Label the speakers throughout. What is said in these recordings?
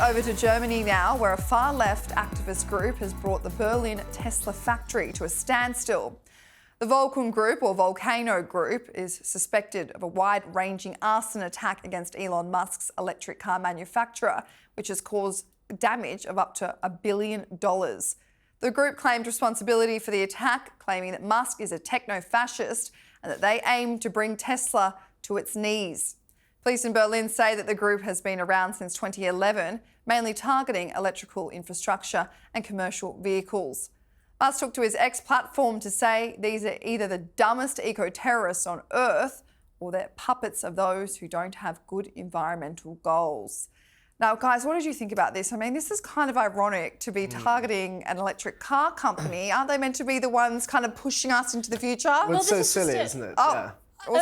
Speaker 1: Over to Germany now, where a far-left activist group has brought the Berlin Tesla factory to a standstill. The Volcano Group is suspected of a wide-ranging arson attack against Elon Musk's electric car manufacturer, which has caused damage of up to $1 billion. The group claimed responsibility for the attack, claiming that Musk is a techno-fascist and that they aim to bring Tesla to its knees. Police in Berlin say that the group has been around since 2011, mainly targeting electrical infrastructure and commercial vehicles. Musk took to his X platform to say these are either the dumbest eco-terrorists on earth or they're puppets of those who don't have good environmental goals. Now, guys, what did you think about this? I mean, this is kind of ironic to be targeting an electric car company. Aren't they meant to be the ones kind of pushing us into the future?
Speaker 2: Well, it's so silly, isn't it?
Speaker 1: Oh.
Speaker 2: Yeah.
Speaker 1: Wait.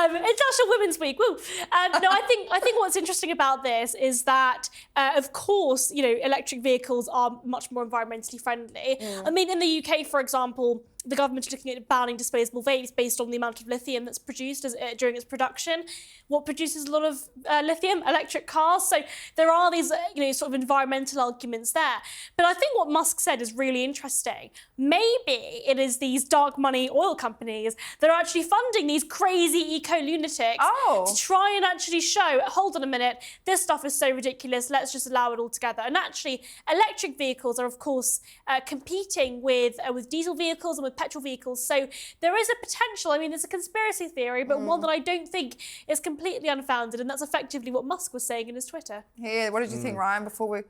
Speaker 3: International Women's Week. Woo. No, I think what's interesting about this is that, of course, electric vehicles are much more environmentally friendly. I mean, in the UK, for example, the government is looking at banning disposable vapes based on the amount of lithium that's produced during its production. What produces a lot of lithium? Electric cars. So there are these, sort of environmental arguments there. But I think what Musk said is really interesting. Maybe it is these dark money oil companies that are actually funding these crazy eco-lunatics to try and actually show, hold on a minute, this stuff is so ridiculous, let's just allow it all together. And actually, electric vehicles are, of course, competing with diesel vehicles and with petrol vehicles. So there is a potential, I mean, it's a conspiracy theory, but one that I don't think is completely unfounded, and that's effectively what Musk was saying in his Twitter.
Speaker 1: Yeah, what did you think, Ryan, before we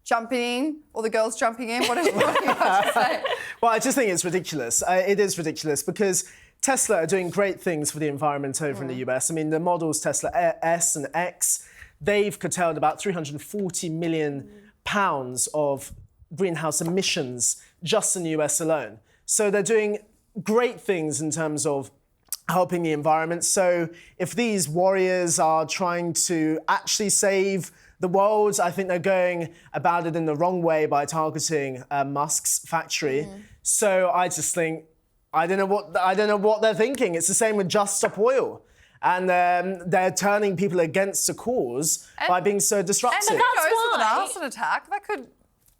Speaker 1: jumping in, or the girls jumping in? What do you have to say?
Speaker 2: Well, I just think it's ridiculous. It is ridiculous because Tesla are doing great things for the environment over in the US. I mean, the models Tesla S and X, they've curtailed about 340 million pounds of greenhouse emissions just in the US alone. So they're doing great things in terms of helping the environment. So if these warriors are trying to actually save the world, I think they're going about it in the wrong way by targeting Musk's factory. So I just think, I don't know what they're thinking. It's the same with Just Stop Oil. And they're turning people against the cause by being so disruptive.
Speaker 1: And that's why an arson attack,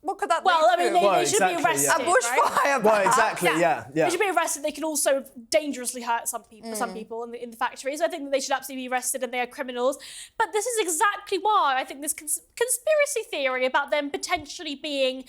Speaker 1: what could that lead to?
Speaker 3: They should be arrested.
Speaker 1: A bushfire,
Speaker 2: Well, exactly, yeah.
Speaker 3: They should be arrested. They can also dangerously hurt some people in the factories. I think that they should absolutely be arrested and they are criminals. But this is exactly why I think this conspiracy theory about them potentially being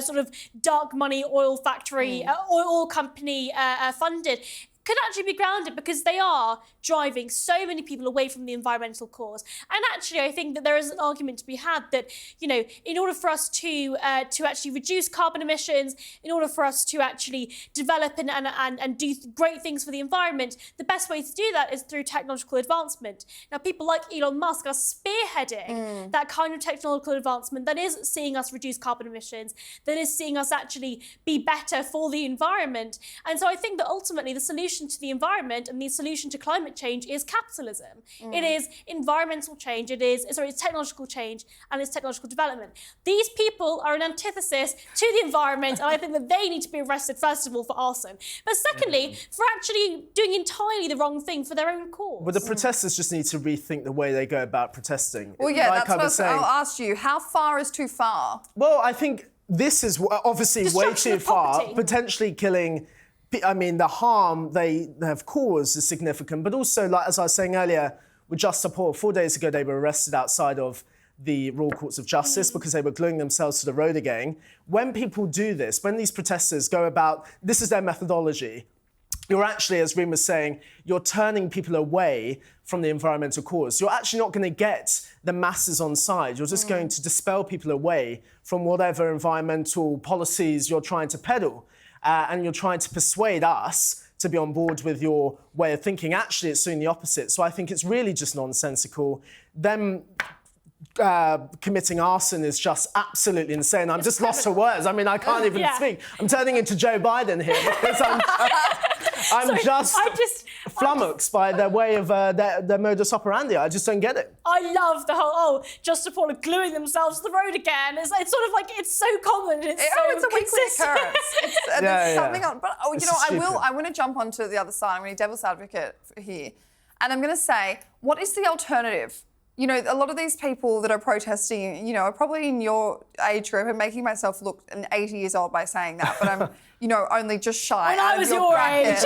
Speaker 3: sort of dark money oil factory, oil company funded could actually be grounded because they are driving so many people away from the environmental cause. And actually, I think that there is an argument to be had that, in order for us to actually reduce carbon emissions, in order for us to actually develop and do great things for the environment, the best way to do that is through technological advancement. Now, people like Elon Musk are spearheading that kind of technological advancement that is seeing us reduce carbon emissions, that is seeing us actually be better for the environment. And so I think that ultimately the solution to the environment and the solution to climate change is capitalism. It is environmental change, it's technological change, and it's technological development. These people are an antithesis to the environment, and I think that they need to be arrested, first of all, for arson, but secondly, for actually doing entirely the wrong thing for their own cause.
Speaker 2: Well, the protesters just need to rethink the way they go about protesting.
Speaker 1: Well, yeah, that's what I'll ask you. How far is too far?
Speaker 2: Well, I think this is obviously way too far, potentially killing. I mean, the harm they have caused is significant, but also, like as I was saying earlier, with Just Stop Oil, 4 days ago, they were arrested outside of the Royal Courts of Justice because they were gluing themselves to the road again. When people do this, when these protesters go about, this is their methodology, you're actually, as Reem was saying, you're turning people away from the environmental cause. You're actually not going to get the masses on side. You're just going to dispel people away from whatever environmental policies you're trying to peddle. And you're trying to persuade us to be on board with your way of thinking. Actually, it's doing the opposite. So I think it's really just nonsensical. Them committing arson is just absolutely insane. I'm just lost for words. I mean, I can't even speak. I'm turning into Joe Biden here because I'm just flummoxed by their way of their modus operandi. I just don't get it.
Speaker 3: I love the whole, Just Stop Oil gluing themselves to the road again. It's sort of like, it's so common. It's
Speaker 1: a weekly occurrence. It's something on. But, I want to jump onto the other side. I'm going to be devil's advocate here. And I'm going to say, what is the alternative? you know, a lot of these people that are protesting, you know, are probably in your age group. I'm making myself look 80 years old by saying that, but I'm, you know, only just shy.
Speaker 3: When I was your age.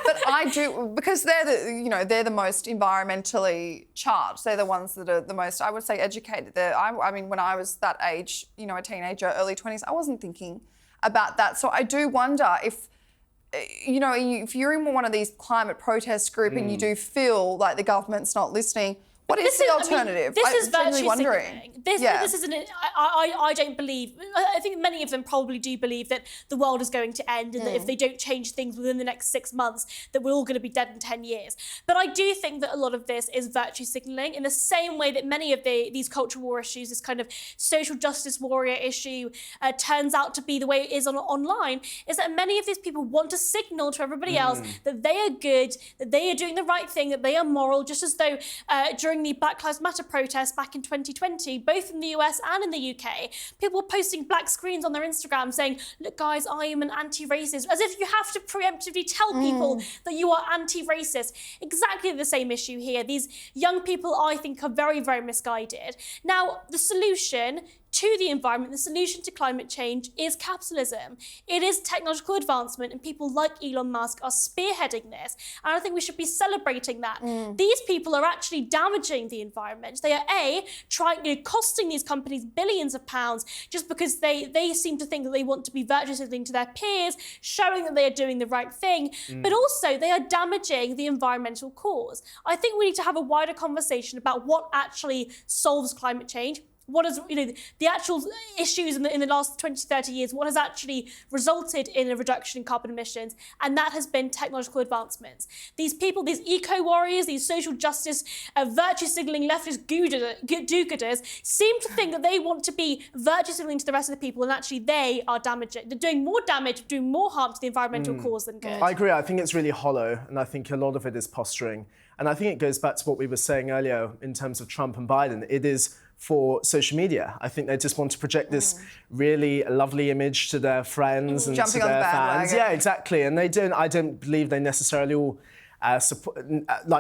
Speaker 1: But I do, because they're the, you know, they're the most environmentally charged. They're the ones that are the most, I would say, educated. I mean, when I was that age, you know, a teenager, early 20s, I wasn't thinking about that. So I do wonder if, you know, if you're in one of these climate protest group and you do feel like the government's not listening, what is the alternative?
Speaker 3: This is virtue
Speaker 1: wondering.
Speaker 3: signaling. This isn't. I don't believe. I think many of them probably do believe that the world is going to end, and that if they don't change things within the next 6 months, that we're all going to be dead in 10 years. But I do think that a lot of this is virtue signaling, in the same way that many of these culture war issues, this kind of social justice warrior issue, turns out to be the way it is online. Is that many of these people want to signal to everybody else that they are good, that they are doing the right thing, that they are moral, just as though during the Black Lives Matter protests back in 2020, both in the US and in the UK, people were posting black screens on their Instagram saying, look guys, I am an anti-racist, as if you have to preemptively tell people that you are anti-racist. Exactly the same issue here. These young people, I think, are very, very misguided. Now, the solution to the environment, the solution to climate change is capitalism. It is technological advancement, and people like Elon Musk are spearheading this. And I think we should be celebrating that. These people are actually damaging the environment. They are costing these companies billions of pounds just because they seem to think that they want to be virtue signaling to their peers, showing that they are doing the right thing. But also they are damaging the environmental cause. I think we need to have a wider conversation about what actually solves climate change. What is, you know, the actual issues in the last 20, 30 years, what has actually resulted in a reduction in carbon emissions, and that has been technological advancements. These people, these eco-warriors, these social justice, virtue-signaling leftist do-gooders seem to think that they want to be virtue-signaling to the rest of the people, and actually they are damaging. They're doing more damage, doing more harm to the environmental cause than good.
Speaker 2: I agree. I think it's really hollow, and I think a lot of it is posturing. And I think it goes back to what we were saying earlier in terms of Trump and Biden. It is for social media. I think they just want to project really lovely image to their friends and
Speaker 1: jumping
Speaker 2: to their fans.
Speaker 1: Bandwagon.
Speaker 2: Yeah, exactly. And I don't believe they necessarily all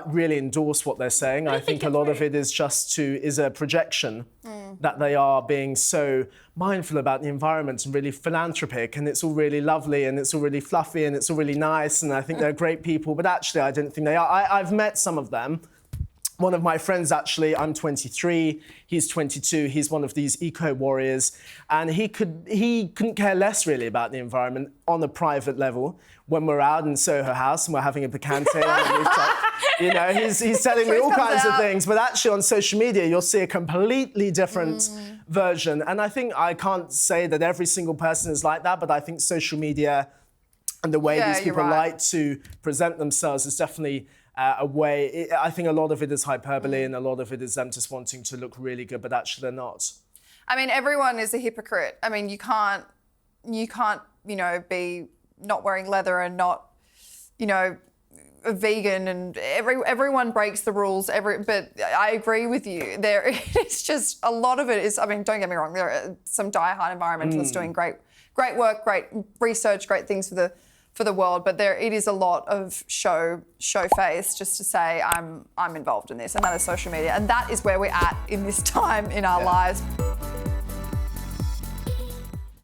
Speaker 2: really endorse what they're saying. I think a lot of it is a projection that they are being so mindful about the environment and really philanthropic, and it's all really lovely and it's all really fluffy and it's all really nice, and I think they're great people, but actually I don't think they are. I've met some of them. One of my friends, actually, I'm 23, he's 22, he's one of these eco-warriors, and he couldn't care less really about the environment on a private level. When we're out in Soho House and we're having a picante on the rooftop, you know, he's telling me all kinds of things, but actually on social media, you'll see a completely different version. And I think I can't say that every single person is like that, but I think social media and the way these people like to present themselves is definitely a way. I think a lot of it is hyperbole and a lot of it is them just wanting to look really good, but actually they're not.
Speaker 1: I mean, everyone is a hypocrite. I mean, you can't, you know, be not wearing leather and not, you know, a vegan, and everyone breaks the rules. But I agree with you. It's just a lot of it is. I mean, don't get me wrong. There are some diehard environmentalists doing great work, great research, great things for the world. But it is a lot of show face just to say I'm involved in this, and that is social media, and that is where we're at in this time in our lives.